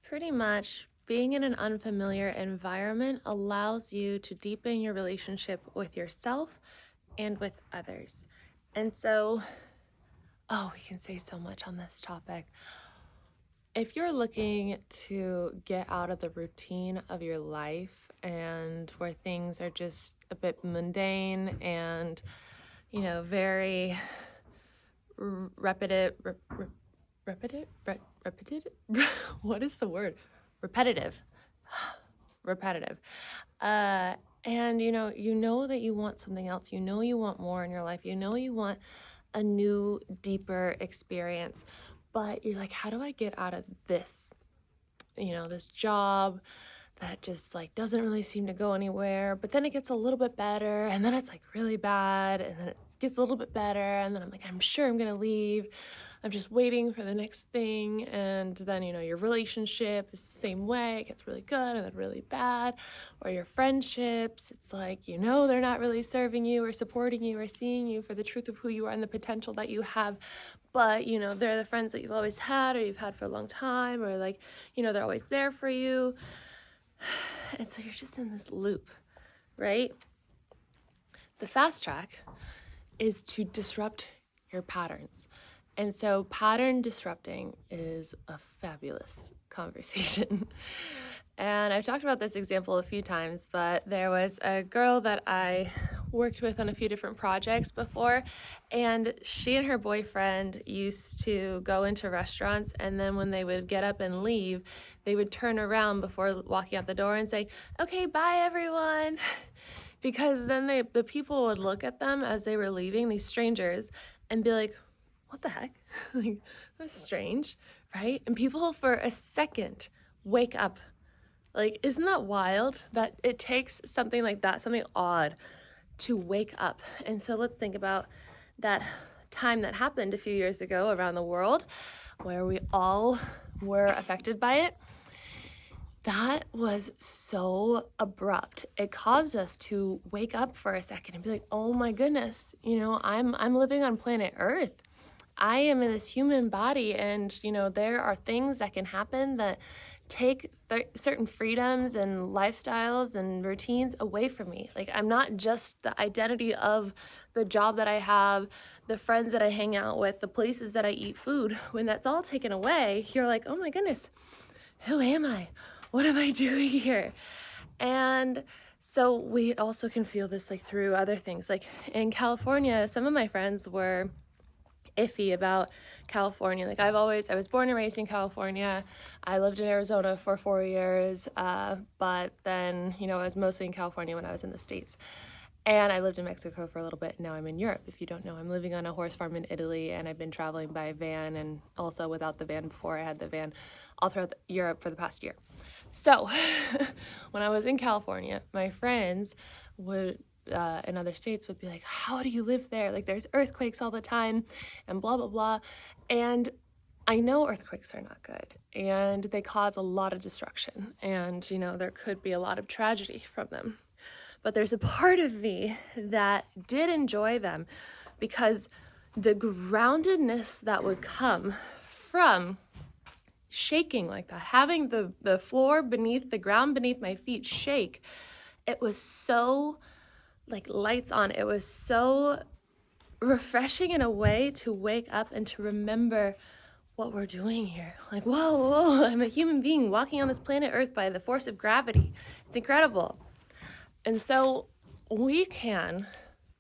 Pretty much being in an unfamiliar environment allows you to deepen your relationship with yourself and with others. And so, we can say so much on this topic. If you're looking to get out of the routine of your life and where things are just a bit mundane and, very repetitive, repetitive, what is the word? Repetitive. And you know that you want something else. You know you want more in your life. You know you want a new, deeper experience. But you're like, how do I get out of this? This job that just doesn't really seem to go anywhere. But then it gets a little bit better, and then it's really bad, and then it gets a little bit better, and then I'm like, I'm sure I'm gonna leave. I'm just waiting for the next thing. And then, your relationship is the same way. It gets really good and then really bad. Or your friendships, it's they're not really serving you or supporting you or seeing you for the truth of who you are and the potential that you have. But, they're the friends that you've always had or you've had for a long time, or they're always there for you. And so you're just in this loop, right? The fast track is to disrupt your patterns. And so pattern disrupting is a fabulous conversation. And I've talked about this example a few times, but there was a girl that I worked with on a few different projects before, and she and her boyfriend used to go into restaurants, and then when they would get up and leave, they would turn around before walking out the door and say, "Okay, bye everyone." Because then the people would look at them as they were leaving, these strangers, and be like, what the heck? That's strange, right? And people for a second wake up. Isn't that wild that it takes something like that, something odd, to wake up? And so let's think about that time that happened a few years ago around the world where we all were affected by it. That was so abrupt. It caused us to wake up for a second and be like, oh my goodness, I'm living on planet Earth. I am in this human body, and, there are things that can happen that take certain freedoms and lifestyles and routines away from me. I'm not just the identity of the job that I have, the friends that I hang out with, the places that I eat food. When that's all taken away, you're like, oh my goodness, who am I? What am I doing here? And so we also can feel this through other things. In California, some of my friends were iffy about California. I was born and raised in California. I lived in Arizona for 4 years, but then, I was mostly in California when I was in the States. And I lived in Mexico for a little bit. Now I'm in Europe. If you don't know, I'm living on a horse farm in Italy, and I've been traveling by van and also without the van before I had the van all throughout Europe for the past year. So when I was in California, my friends would in other states would be like, how do you live there? There's earthquakes all the time and blah, blah, blah. And I know earthquakes are not good, and they cause a lot of destruction, and, there could be a lot of tragedy from them. But there's a part of me that did enjoy them because the groundedness that would come from shaking like that, having the floor beneath, the ground beneath my feet shake, it was so lights on. It was so refreshing in a way to wake up and to remember what we're doing here. Whoa, I'm a human being walking on this planet Earth by the force of gravity. It's incredible. And so we can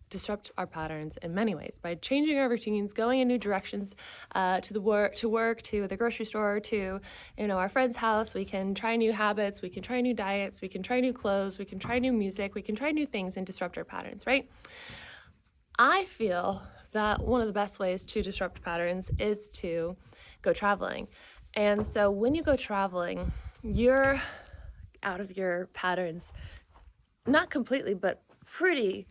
disrupt our patterns in many ways by changing our routines, going in new directions, to work, to the grocery store, to, our friend's house. We can try new habits, we can try new diets, we can try new clothes, we can try new music, we can try new things and disrupt our patterns, right? I feel that one of the best ways to disrupt patterns is to go traveling. And so when you go traveling, you're out of your patterns, not completely, but pretty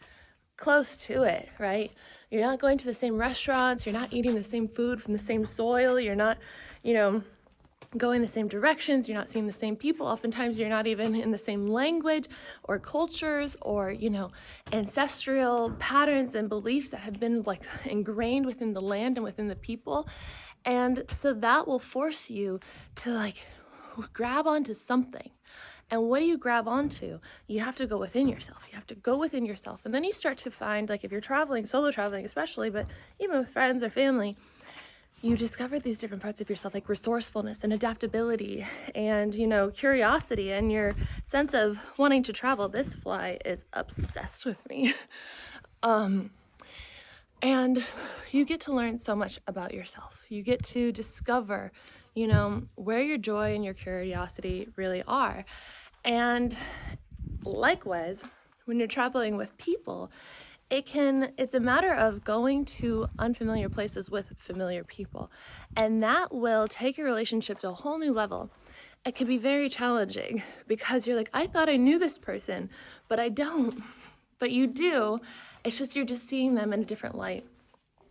close to it, right? You're not going to the same restaurants, you're not eating the same food from the same soil, you're not, going the same directions, you're not seeing the same people. Oftentimes you're not even in the same language or cultures or, ancestral patterns and beliefs that have been ingrained within the land and within the people. And so that will force you to grab onto something. And what do you grab onto? You have to go within yourself. You have to go within yourself. And then you start to find, like if you're traveling, solo traveling especially, but even with friends or family, you discover these different parts of yourself, like resourcefulness and adaptability and, curiosity and your sense of wanting to travel. This fly is obsessed with me. And you get to learn so much about yourself. You get to discover, where your joy and your curiosity really are. And likewise, when you're traveling with people, it's a matter of going to unfamiliar places with familiar people. And that will take your relationship to a whole new level. It can be very challenging because you're like, I thought I knew this person, but I don't. But you do. It's just you're just seeing them in a different light.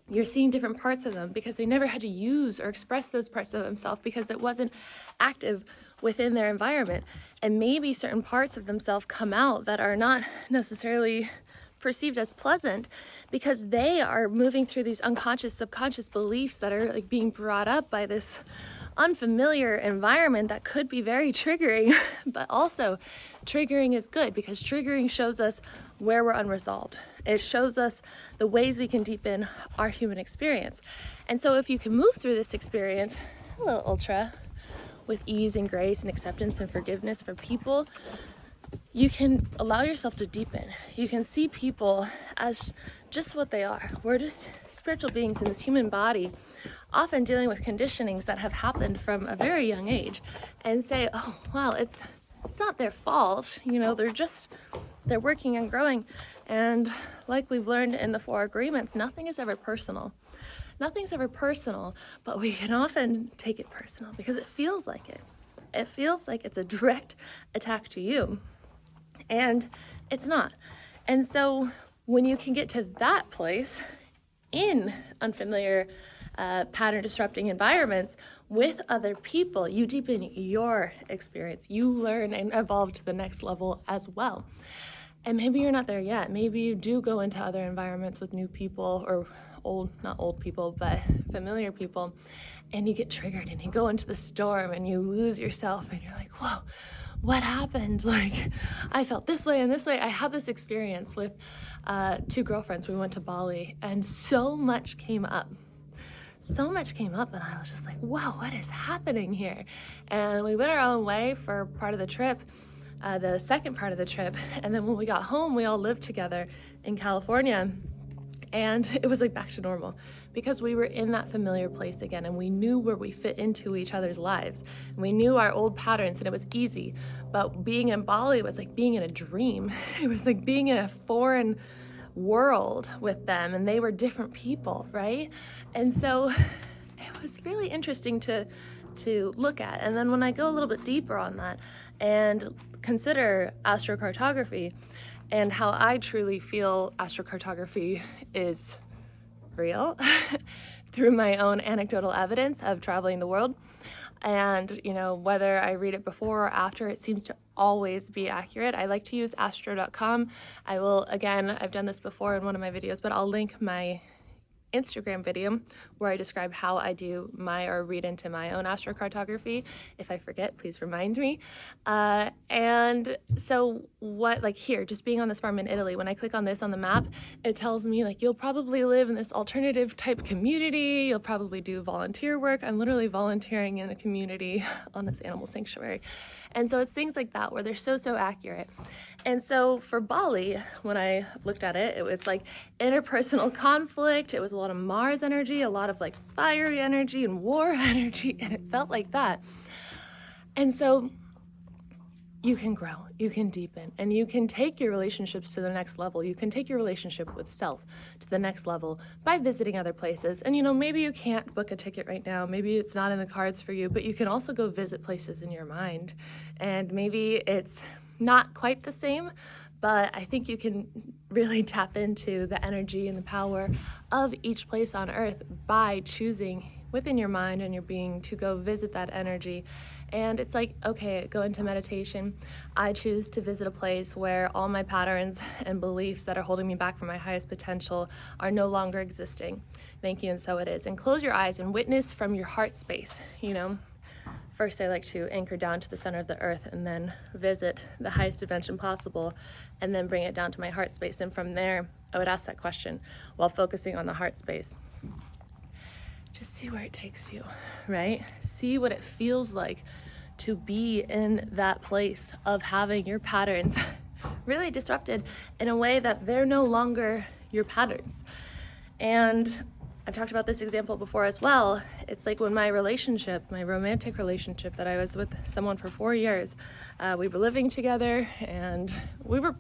You're seeing different parts of them because they never had to use or express those parts of themselves because it wasn't active within their environment. And maybe certain parts of themselves come out that are not necessarily perceived as pleasant because they are moving through these unconscious, subconscious beliefs that are like being brought up by this unfamiliar environment that could be very triggering. But also triggering is good because triggering shows us where we're unresolved. It shows us the ways we can deepen our human experience. And so if you can move through this experience, hello Ultra, with ease and grace and acceptance and forgiveness for people, you can allow yourself to deepen. You can see people as just what they are. We're just spiritual beings in this human body, often dealing with conditionings that have happened from a very young age, and say, oh, well, it's not their fault. They're working and growing. And like we've learned in the 4 agreements, nothing is ever personal. Nothing's ever personal, but we can often take it personal because it feels like it. It feels like it's a direct attack to you. And it's not. And so when you can get to that place in unfamiliar pattern disrupting environments with other people, you deepen your experience. You learn and evolve to the next level as well. And maybe you're not there yet. Maybe you do go into other environments with new people or not old people, but familiar people, and you get triggered and you go into the storm and you lose yourself and you're like, whoa, what happened? Like, I felt this way and this way. I had this experience with 2 girlfriends. We went to Bali and so much came up. And I was just like, wow, what is happening here? And we went our own way for part of the trip, the second part of the trip. And then when we got home, we all lived together in California. And it was like back to normal because we were in that familiar place again and we knew where we fit into each other's lives. And we knew our old patterns and it was easy. But being in Bali was like being in a dream. It was like being in a foreign world with them and they were different people, right? And so it was really interesting to look at. And then when I go a little bit deeper on that and consider astrocartography, and how I truly feel astrocartography is real through my own anecdotal evidence of traveling the world. And, whether I read it before or after, it seems to always be accurate. I like to use astro.com. I will, again, I've done this before in one of my videos, but I'll link my Instagram video where I describe how I do read into my own astrocartography. If I forget, please remind me. And so here, just being on this farm in Italy, when I click on this on the map, it tells me you'll probably live in this alternative type community. You'll probably do volunteer work. I'm literally volunteering in a community on this animal sanctuary. And so it's things like that where they're so accurate. And so for Bali, when I looked at it, it was interpersonal conflict. It was a lot of Mars energy, a lot of fiery energy and war energy, and it felt like that. And so you can grow, you can deepen, and you can take your relationships to the next level. You can take your relationship with self to the next level by visiting other places. And maybe you can't book a ticket right now. Maybe it's not in the cards for you, but you can also go visit places in your mind. And maybe it's not quite the same, but I think you can really tap into the energy and the power of each place on Earth by choosing within your mind and your being to go visit that energy. And it's okay, go into meditation. I choose to visit a place where all my patterns and beliefs that are holding me back from my highest potential are no longer existing. Thank you, and so it is. And close your eyes and witness from your heart space, first I like to anchor down to the center of the earth and then visit the highest dimension possible and then bring it down to my heart space. And from there, I would ask that question while focusing on the heart space. Just see where it takes you, right? See what it feels like to be in that place of having your patterns really disrupted in a way that they're no longer your patterns. And I've talked about this example before as well. It's like when my romantic relationship that I was with someone for 4 years, we were living together and we were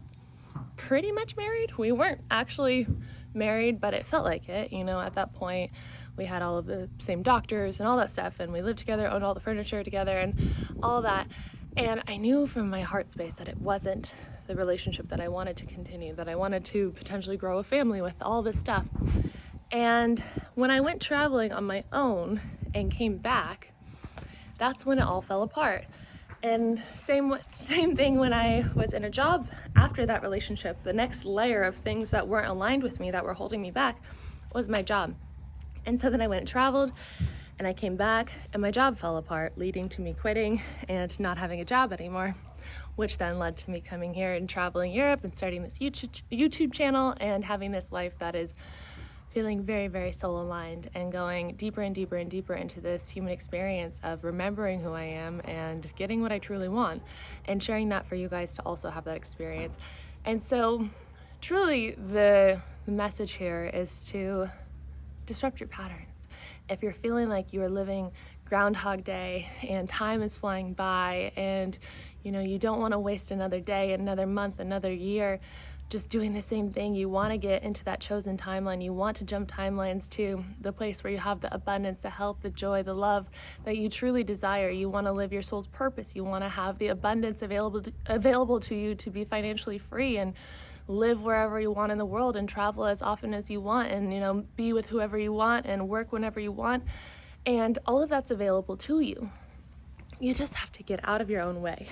pretty much married. We weren't actually married, but it felt like it. At that point, we had all of the same doctors and all that stuff, and we lived together, owned all the furniture together and all that. And I knew from my heart space that it wasn't the relationship that I wanted to continue, that I wanted to potentially grow a family with, all this stuff. And when I went traveling on my own and came back, that's when it all fell apart. And same thing when I was in a job after that relationship. The next layer of things that weren't aligned with me, that were holding me back, was my job. And so then I went and traveled, and I came back, and my job fell apart, leading to me quitting and not having a job anymore, which then led to me coming here and traveling Europe and starting this YouTube channel and having this life that is feeling very, very soul aligned and going deeper and deeper and deeper into this human experience of remembering who I am and getting what I truly want and sharing that for you guys to also have that experience. And so truly the message here is to disrupt your patterns. If you're feeling like you are living Groundhog Day and time is flying by and you don't want to waste another day, another month, another year just doing the same thing, you want to get into that chosen timeline, you want to jump timelines to the place where you have the abundance, the health, the joy, the love that you truly desire. You want to live your soul's purpose. You want to have the abundance available to you to be financially free and live wherever you want in the world and travel as often as you want and be with whoever you want and work whenever you want. And all of that's available to you. You just have to get out of your own way.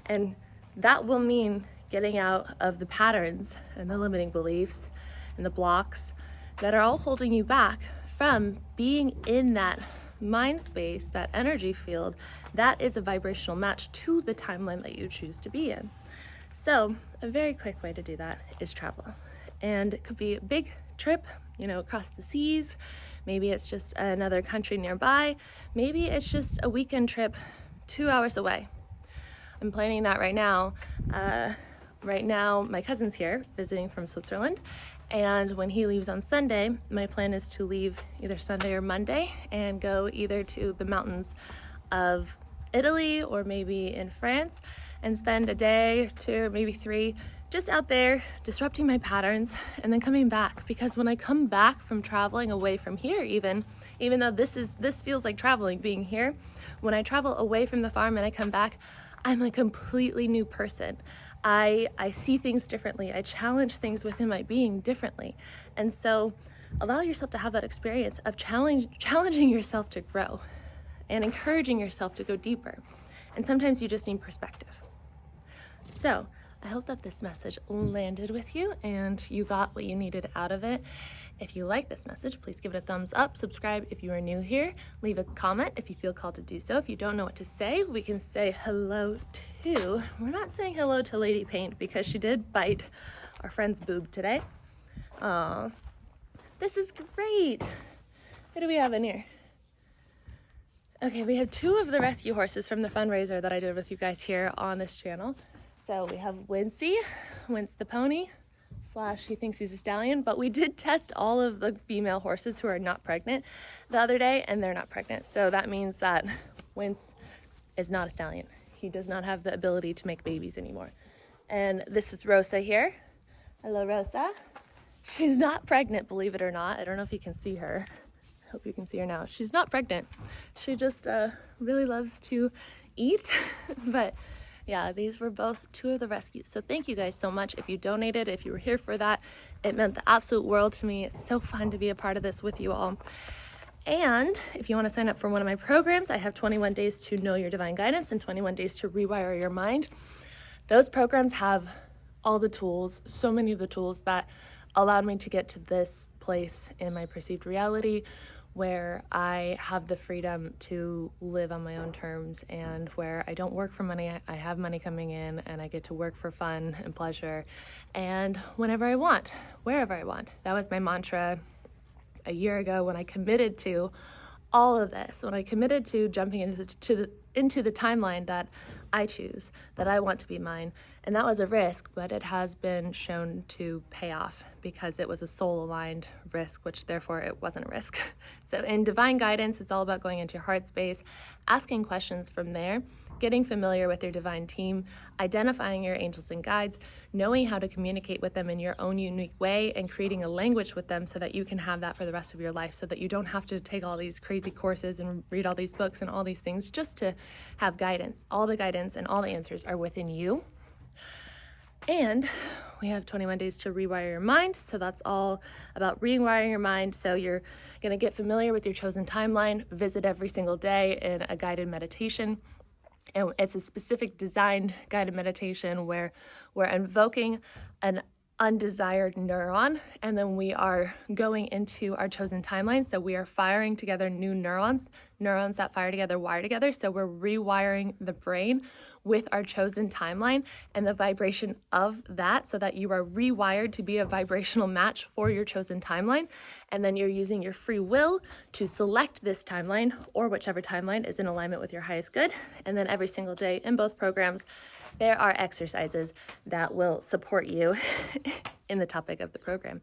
And that will mean getting out of the patterns and the limiting beliefs and the blocks that are all holding you back from being in that mind space, that energy field that is a vibrational match to the timeline that you choose to be in. So a very quick way to do that is travel. And it could be a big trip, across the seas. Maybe it's just another country nearby. Maybe it's just a weekend trip 2 hours away. I'm planning that right now. Right now, my cousin's here visiting from Switzerland, and when he leaves on Sunday, my plan is to leave either Sunday or Monday and go either to the mountains of Italy or maybe in France and spend a day, 2, maybe 3, just out there disrupting my patterns and then coming back. Because when I come back from traveling away from here, even though this feels like traveling, being here, when I travel away from the farm and I come back, I'm a completely new person. I see things differently. I challenge things within my being differently. And so allow yourself to have that experience of challenging yourself to grow and encouraging yourself to go deeper. And sometimes you just need perspective. So I hope that this message landed with you and you got what you needed out of it. If you like this message, please give it a thumbs up, subscribe if you are new here, leave a comment if you feel called to do so. If you don't know what to say, we can say hello to, we're not saying hello to Lady Paint because she did bite our friend's boob today. Aw, this is great. What do we have in here? Okay, we have 2 of the rescue horses from the fundraiser that I did with you guys here on this channel. So we have Wince the pony, / he thinks he's a stallion, but we did test all of the female horses who are not pregnant the other day, and they're not pregnant. So that means that Wince is not a stallion. He does not have the ability to make babies anymore. And this is Rosa here. Hello, Rosa. She's not pregnant, believe it or not. I don't know if you can see her. I hope you can see her now. She's not pregnant. She just really loves to eat, but yeah, these were both 2 of the rescues. So thank you guys so much. If you donated, if you were here for that, it meant the absolute world to me. It's so fun to be a part of this with you all. And if you want to sign up for one of my programs, I have 21 days to know your divine guidance and 21 days to rewire your mind. Those programs have all the tools, so many of the tools that allowed me to get to this place in my perceived reality where I have the freedom to live on my own terms and where I don't work for money. I have money coming in and I get to work for fun and pleasure and whenever I want, wherever I want. That was my mantra a year ago when I committed to all of this, when I committed to jumping into the timeline that I choose, that I want to be mine. And that was a risk, but it has been shown to pay off because it was a soul-aligned risk, which therefore it wasn't a risk. So in divine guidance, it's all about going into your heart space, asking questions from there, getting familiar with your divine team, identifying your angels and guides, knowing how to communicate with them in your own unique way, and creating a language with them so that you can have that for the rest of your life, so that you don't have to take all these crazy courses and read all these books and all these things just to have guidance. All the guidance and all the answers are within you. And we have 21 days to rewire your mind. So that's all about rewiring your mind. So you're going to get familiar with your chosen timeline, visit every single day in a guided meditation. And it's a specific designed guided meditation where we're invoking an undesired neuron, and then we are going into our chosen timeline. So we are firing together new neurons that fire together, wire together. So we're rewiring the brain with our chosen timeline and the vibration of that, so that you are rewired to be a vibrational match for your chosen timeline. And then you're using your free will to select this timeline or whichever timeline is in alignment with your highest good. And then every single day in both programs, there are exercises that will support you in the topic of the program.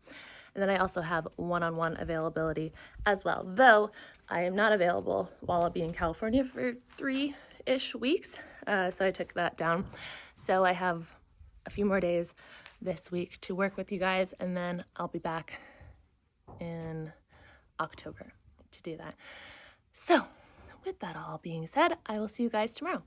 And then I also have one-on-one availability as well, though I am not available while I'll be in California for 3-ish weeks. So I took that down. So I have a few more days this week to work with you guys, and then I'll be back in October to do that. So with that all being said, I will see you guys tomorrow.